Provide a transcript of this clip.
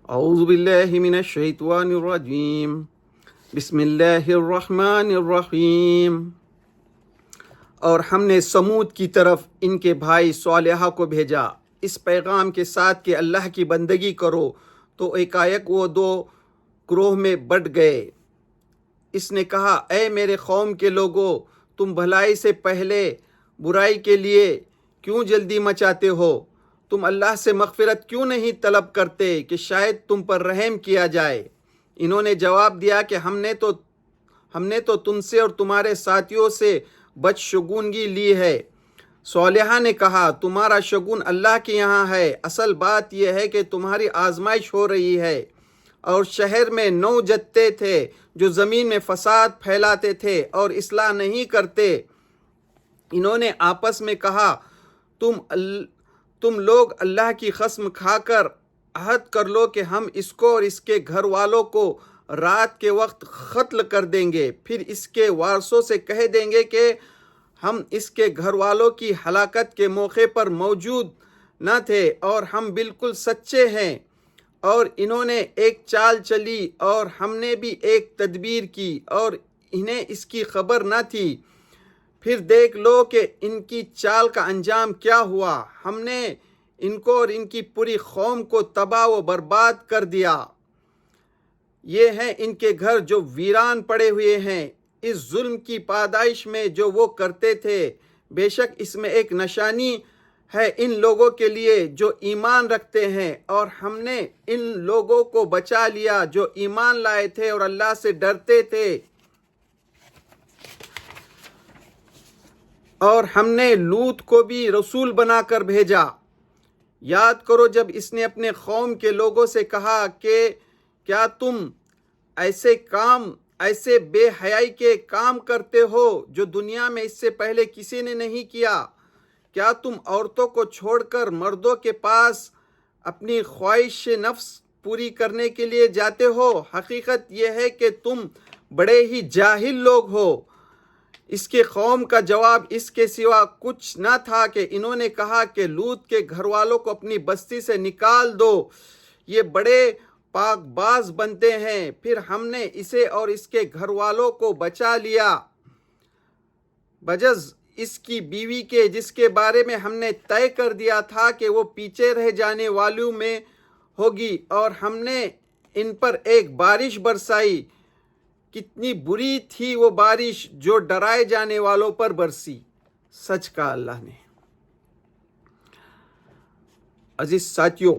اعوذ باللہ من الشیطان الرجیم بسم اللہ الرحمن الرحیم۔ اور ہم نے سمود کی طرف ان کے بھائی صالحہ کو بھیجا اس پیغام کے ساتھ کہ اللہ کی بندگی کرو، تو ایک وہ دو گروہ میں بٹ گئے۔ اس نے کہا، اے میرے قوم کے لوگو، تم بھلائی سے پہلے برائی کے لیے کیوں جلدی مچاتے ہو؟ تم اللہ سے مغفرت کیوں نہیں طلب کرتے کہ شاید تم پر رحم کیا جائے؟ انہوں نے جواب دیا کہ ہم نے تو تم سے اور تمہارے ساتھیوں سے بدشگونگی لی ہے۔ صالحہ نے کہا، تمہارا شگون اللہ کے یہاں ہے، اصل بات یہ ہے کہ تمہاری آزمائش ہو رہی ہے۔ اور شہر میں 9 جتے تھے جو زمین میں فساد پھیلاتے تھے اور اصلاح نہیں کرتے۔ انہوں نے آپس میں کہا، تم لوگ اللہ کی قسم کھا کر عہد کر لو کہ ہم اس کو اور اس کے گھر والوں کو رات کے وقت قتل کر دیں گے، پھر اس کے وارثوں سے کہہ دیں گے کہ ہم اس کے گھر والوں کی ہلاکت کے موقع پر موجود نہ تھے اور ہم بالکل سچے ہیں۔ اور انہوں نے ایک چال چلی اور ہم نے بھی ایک تدبیر کی اور انہیں اس کی خبر نہ تھی۔ پھر دیکھ لو کہ ان کی چال کا انجام کیا ہوا۔ ہم نے ان کو اور ان کی پوری قوم کو تباہ و برباد کر دیا۔ یہ ہیں ان کے گھر جو ویران پڑے ہوئے ہیں، اس ظلم کی پاداش میں جو وہ کرتے تھے۔ بے شک اس میں ایک نشانی ہے ان لوگوں کے لیے جو ایمان رکھتے ہیں، اور ہم نے ان لوگوں کو بچا لیا جو ایمان لائے تھے اور اللہ سے ڈرتے تھے۔ اور ہم نے لوط کو بھی رسول بنا کر بھیجا۔ یاد کرو جب اس نے اپنے قوم کے لوگوں سے کہا کہ کیا تم ایسے بے حیائی کے کام کرتے ہو جو دنیا میں اس سے پہلے کسی نے نہیں کیا؟ کیا تم عورتوں کو چھوڑ کر مردوں کے پاس اپنی خواہش نفس پوری کرنے کے لیے جاتے ہو؟ حقیقت یہ ہے کہ تم بڑے ہی جاہل لوگ ہو۔ اس کے قوم کا جواب اس کے سوا کچھ نہ تھا کہ انہوں نے کہا کہ لوط کے گھر والوں کو اپنی بستی سے نکال دو، یہ بڑے پاک باز بنتے ہیں۔ پھر ہم نے اسے اور اس کے گھر والوں کو بچا لیا، بجز اس کی بیوی کے جس کے بارے میں ہم نے طے کر دیا تھا کہ وہ پیچھے رہ جانے والوں میں ہوگی، اور ہم نے ان پر ایک بارش برسائی۔ کتنی بری تھی وہ بارش جو ڈرائے جانے والوں پر برسی۔ سچ کہا اللہ نے۔ عزیز ساتھیوں،